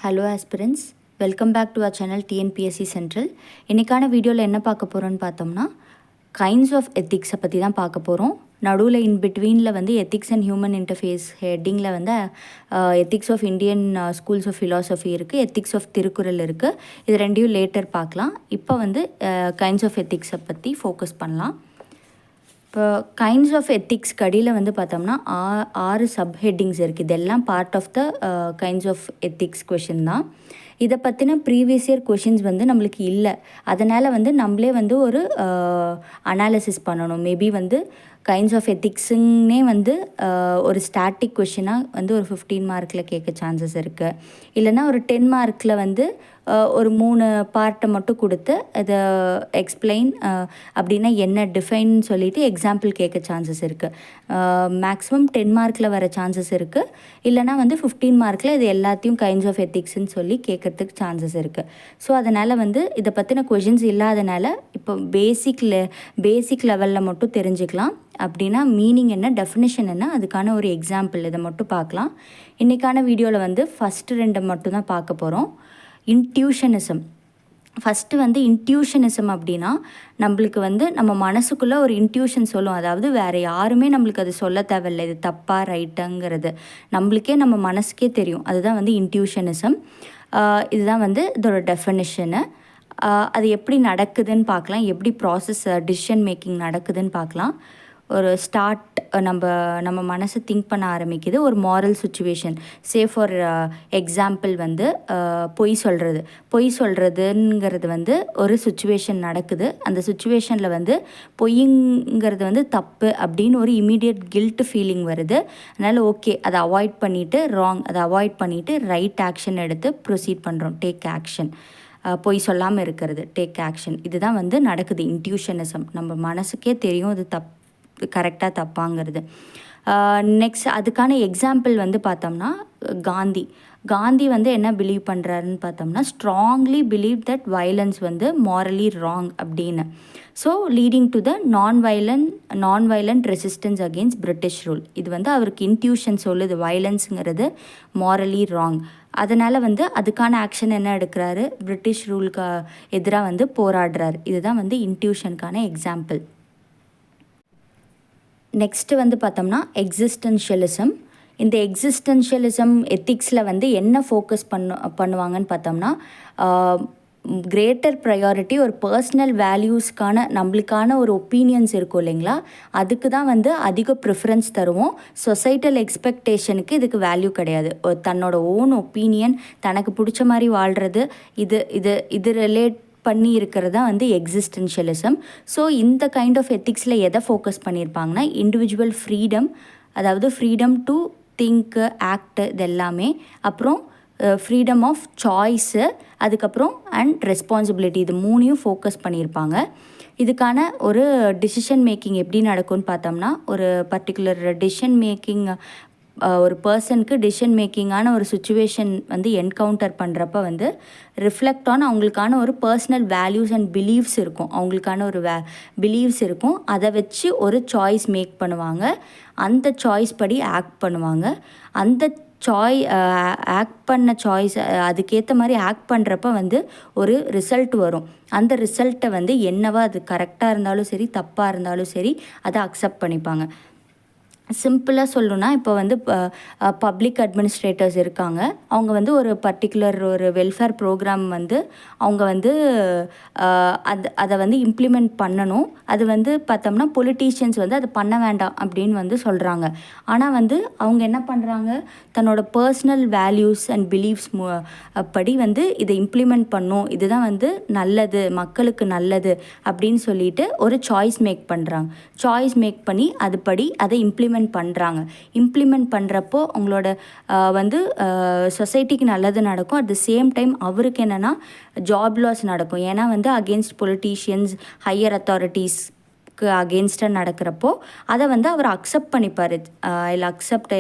Hello aspirants, welcome back to our channel TNPSC central. இன்றைக்கான வீடியோவில் என்ன பார்க்க போகிறோன்னு பார்த்தோம்னா, கைண்ட்ஸ் ஆஃப் எத்திக்ஸை பற்றி தான் பார்க்க போகிறோம். நடுவில் இன்பிட்வீனில் வந்து எத்திக்ஸ் அண்ட் ஹியூமன் இன்டர்ஃபேஸ் ஹெட்டிங்கில் வந்து ethics of Indian schools of philosophy இருக்குது, எத்திக்ஸ் ஆஃப் திருக்குறள் இருக்குது. இது ரெண்டையும் லேட்டர் பார்க்கலாம். இப்போ வந்து கைண்ட்ஸ் ஆஃப் எத்திக்ஸை பற்றி ஃபோக்கஸ் பண்ணலாம். இப்போ கைண்ட்ஸ் ஆஃப் எத்திக்ஸ்க்கு அடியில் வந்து பார்த்தோம்னா 6 சப்ஹெட்டிங்ஸ் இருக்குது. இதெல்லாம் part of the kinds of ethics question தான். இதை பற்றின ப்ரீவியஸ் இயர் கொஷின்ஸ் வந்து நம்மளுக்கு இல்லை. அதனால் வந்து நம்மளே வந்து ஒரு அனாலிசிஸ் பண்ணணும். மேபி வந்து கைண்ட்ஸ் ஆஃப் எத்திக்ஸுன்னே வந்து ஒரு ஸ்டாட்டிக் கொஷினாக வந்து ஒரு 15 மார்க்கில் கேட்க சான்சஸ் இருக்குது. இல்லைனா ஒரு 10 மார்க்கில் வந்து ஒரு 3 பார்ட்டை மட்டும் கொடுத்து அதை எக்ஸ்பிளைன் அப்படின்னா என்ன டிஃபைன் சொல்லிவிட்டு எக்ஸாம்பிள் கேட்க சான்சஸ் இருக்குது. மேக்ஸிமம் 10 மார்க்கில் வர சான்சஸ் இருக்குது. இல்லைனா வந்து 15 மார்க்கில் இது எல்லாத்தையும் கைண்ட்ஸ் ஆஃப் எத்திக்ஸ்ன்னு சொல்லி கேட்குறதுக்கு சான்சஸ் இருக்குது. ஸோ அதனால் வந்து இதை பற்றின கொஷின்ஸ் இல்லாதனால இப்போ பேசிக் லெவலில் மட்டும் தெரிஞ்சுக்கலாம். அப்படின்னா மீனிங் என்ன, டெஃபினிஷன் என்ன, அதுக்கான ஒரு எக்ஸாம்பிள் இதை மட்டும் பார்க்கலாம். இன்றைக்கான வீடியோவில் வந்து ஃபஸ்ட்டு 2 மட்டும் தான் பார்க்க போகிறோம். இன்ட்யூஷனிசம். ஃபஸ்ட்டு வந்து இன்ட்யூஷனிசம் அப்படின்னா நம்மளுக்கு வந்து நம்ம மனசுக்குள்ளே ஒரு இன்ட்யூஷன் சொல்லும். அதாவது வேறு யாருமே நம்மளுக்கு அது சொல்ல தேவையில்லை, இது தப்பா ரைட்டாங்கிறது நம்மளுக்கே நம்ம மனசுக்கே தெரியும். அதுதான் வந்து இன்ட்யூஷனிசம். இதுதான் வந்து இதோட டெஃபினிஷனு. அது எப்படி நடக்குதுன்னு பார்க்கலாம், எப்படி ப்ராசஸ் டிசிஷன் மேக்கிங் நடக்குதுன்னு பார்க்கலாம். ஒரு ஸ்டார்ட் நம்ம மனசை திங்க் பண்ண ஆரம்பிக்குது. ஒரு moral situation, say for example வந்து பொய் சொல்கிறதுங்கிறது வந்து ஒரு சுச்சுவேஷன் நடக்குது. அந்த சுச்சுவேஷனில் வந்து பொய்ங்கிறது வந்து தப்பு அப்படின்னு ஒரு இமீடியட் கில்ட் ஃபீலிங் வருது. அதனால் ஓகே, அதை அவாய்ட் பண்ணிவிட்டு அதை அவாய்ட் பண்ணிவிட்டு ரைட் ஆக்ஷன் எடுத்து ப்ரொசீட் பண்ணுறோம். Take action. பொய் சொல்லாமல் இருக்கிறது, டேக் ஆக்ஷன். இதுதான் வந்து நடக்குது இன்ட்யூஷனிசம். நம்ம மனசுக்கே தெரியும் இது கரெக்டாக தப்பாங்கிறது. நெக்ஸ்ட் அதுக்கான எக்ஸாம்பிள் வந்து பார்த்தோம்னா காந்தி வந்து என்ன பிலீவ் பண்ணுறாருன்னு பார்த்தோம்னா, ஸ்ட்ராங்லி பிலீவ் தட் வயலன்ஸ் வந்து மாரலி ராங் அப்படின்னு. ஸோ லீடிங் டு த நான் violent resistance against British rule. இது வந்து அவருக்கு இன்ட்யூஷன் சொல்லுது, வயலன்ஸுங்கிறது மாரலி ராங். அதனால் வந்து அதுக்கான ஆக்ஷன் என்ன எடுக்கிறாரு, பிரிட்டிஷ் ரூலுக்கு எதிராக வந்து போராடுறாரு. இதுதான் வந்து இன்ட்யூஷனுக்கான எக்ஸாம்பிள். நெக்ஸ்ட்டு வந்து பார்த்தோம்னா எக்ஸிஸ்டென்ஷியலிசம். இந்த எக்ஸிஸ்டென்ஷியலிசம் எத்திக்ஸில் வந்து என்ன ஃபோக்கஸ் பண்ணுவாங்கன்னு பார்த்தோம்னா, கிரேட்டர் ப்ரையாரிட்டி ஒரு பர்சனல் வேல்யூஸ்க்கான நம்மளுக்கான ஒரு ஒப்பீனியன்ஸ் இருக்கும் இல்லைங்களா, அதுக்கு தான் வந்து அதிக ப்ரிஃபரன்ஸ் தருவோம். சொசைட்டல் எக்ஸ்பெக்டேஷனுக்கு இதுக்கு வேல்யூ கிடையாது. தன்னோட ஓன் ஒப்பீனியன், தனக்கு பிடிச்ச மாதிரி வாழ்கிறது, இது ரிலேட் பண்ணி இருக்கிறது தான் வந்து எக்ஸிஸ்டென்ஷியலிசம். ஸோ இந்த கைண்ட் ஆஃப் எத்திக்ஸில் எதை ஃபோக்கஸ் பண்ணியிருப்பாங்கன்னா, இண்டிவிஜுவல் ஃப்ரீடம், அதாவது ஃப்ரீடம் டு திங்க், ஆக்ட், இது எல்லாமே. அப்புறம் ஃப்ரீடம் ஆஃப் சாய்ஸு, அதுக்கப்புறம் அண்ட் ரெஸ்பான்சிபிலிட்டி, இது 3ஐயும் ஃபோக்கஸ் பண்ணியிருப்பாங்க. இதுக்கான ஒரு டிசிஷன் மேக்கிங் எப்படி நடக்கும்னு பார்த்தோம்னா, ஒரு பர்டிகுலர் டிசிஷன் மேக்கிங் ஒரு பர்சனுக்கு டிசிஷன் மேக்கிங்கான ஒரு சுச்சுவேஷன் வந்து என்கவுண்டர் பண்ணுறப்ப வந்து ரிஃப்ளெக்ட் ஆன் அவங்களுக்கான ஒரு பர்சனல் வேல்யூஸ் அண்ட் பிலீவ்ஸ் இருக்கும். அவங்களுக்கான ஒரு பிலீவ்ஸ் இருக்கும். அதை வச்சு ஒரு சாய்ஸ் மேக் பண்ணுவாங்க. அந்த சாய்ஸ் படி ஆக்ட் பண்ணுவாங்க. அந்த ஆக்ட் பண்ண சாய்ஸ் அதுக்கேற்ற மாதிரி ஆக்ட் பண்ணுறப்ப வந்து ஒரு ரிசல்ட் வரும். அந்த ரிசல்ட்டை வந்து என்னவா அது கரெக்டாக இருந்தாலும் சரி, தப்பாக இருந்தாலும் சரி, அதை அக்செப்ட் பண்ணிப்பாங்க. சிம்பிளாக சொல்லணுன்னா, இப்போ வந்து பப்ளிக் அட்மினிஸ்ட்ரேட்டர்ஸ் இருக்காங்க. அவங்க வந்து ஒரு பர்டிகுலர் ஒரு வெல்ஃபேர் ப்ரோக்ராம் வந்து அவங்க வந்து அதை வந்து இம்ப்ளிமெண்ட் பண்ணணும். அது வந்து பார்த்தோம்னா பொலிட்டீஷியன்ஸ் வந்து அதை பண்ண வேண்டாம் அப்படின்னு வந்து சொல்கிறாங்க. ஆனால் வந்து அவங்க என்ன பண்ணுறாங்க, தன்னோட பர்சனல் வேல்யூஸ் அண்ட் பிலீவ்ஸ் படி வந்து இதை இம்ப்ளிமெண்ட் பண்ணும், இதுதான் வந்து நல்லது, மக்களுக்கு நல்லது அப்படின்னு சொல்லிட்டு ஒரு சாய்ஸ் மேக் பண்ணுறாங்க. சாய்ஸ் மேக் பண்ணி அதுபடி அதை இம்ப்ளிமெண்ட் பண்ணுறப்போ அவங்களோட வந்து சொசைட்டிக்கு நல்லது நடக்கும். அட் த சேம் டைம் அவருக்கு என்னென்னா ஜாப் லாஸ் நடக்கும். ஏன்னா வந்து அகெயின்ஸ்ட் பொலிட்டீஷியன்ஸ், ஹையர் அத்தாரிட்டிஸ்க்கு அகெயின்ஸ்டாக நடக்கிறப்போ அதை வந்து அவர் அக்செப்ட் பண்ணிப்பார். இல்லை அக்செப்ட்,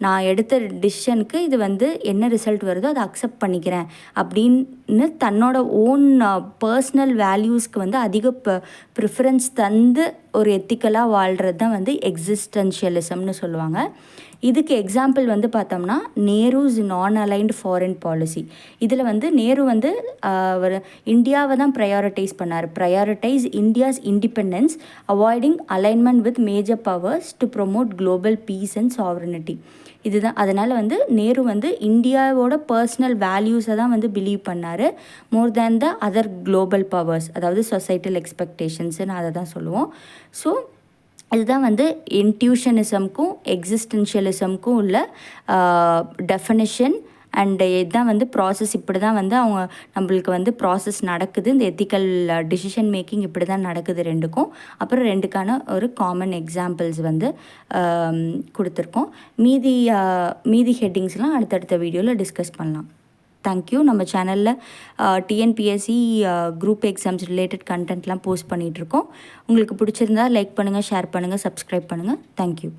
நான் எடுத்த டிசிஷனுக்கு இது வந்து என்ன ரிசல்ட் வருதோ அதை அக்செப்ட் பண்ணிக்கிறேன் அப்படின்னு தன்னோட ஓன் பர்சனல் வேல்யூஸ்க்கு வந்து அதிக ப்ரிஃபரன்ஸ் தந்து ஒரு எத்திக்கலாக வாழ்கிறது தான் வந்து எக்ஸிஸ்டென்ஷியலிசம்னு சொல்லுவாங்க. இதுக்கு எக்ஸாம்பிள் வந்து பார்த்தோம்னா நேருஸ் நான் அலைன்டு ஃபாரின் பாலிசி. இதில் வந்து நேரு வந்து அவர் இந்தியாவை தான் prioritise India's independence, avoiding alignment with major powers to promote global peace and sovereignty. இதுதான். அதனால் வந்து நேரு வந்து இந்தியாவோட பர்சனல் வேல்யூஸை தான் வந்து பிலீவ் பண்ணார் மோர் தேன் த அதர் குளோபல் பவர்ஸ், அதாவது சொசைட்டல் எக்ஸ்பெக்டேஷன்ஸுன்னு அதை தான் சொல்லுவோம். ஸோ இதுதான் வந்து இன்ட்யூஷனிசம்க்கும் எக்ஸிஸ்டென்ஷியலிசம்க்கும் உள்ள டெஃபனிஷன். அண்டு இதுதான் வந்து ப்ராசஸ். இப்படி தான் வந்து அவங்க நம்மளுக்கு வந்து ப்ராசஸ் நடக்குது. இந்த எத்திக்கல் டிசிஷன் மேக்கிங் இப்படி தான் நடக்குது ரெண்டுக்கும். அப்புறம் ரெண்டுக்கான ஒரு காமன் எக்ஸாம்பிள்ஸ் வந்து கொடுத்துருக்கோம். மீதி ஹெட்டிங்ஸ்லாம் அடுத்தடுத்த வீடியோவில் டிஸ்கஸ் பண்ணலாம். தேங்க்யூ. நம்ம சேனலில் டிஎன்பிஎஸ்சி குரூப் எக்ஸாம்ஸ் ரிலேட்டட் கண்டென்ட்லாம் போஸ்ட் பண்ணிகிட்ருக்கோம். உங்களுக்கு பிடிச்சிருந்தா லைக் பண்ணுங்கள், ஷேர் பண்ணுங்கள், சப்ஸ்கிரைப் பண்ணுங்கள். தேங்க்யூ.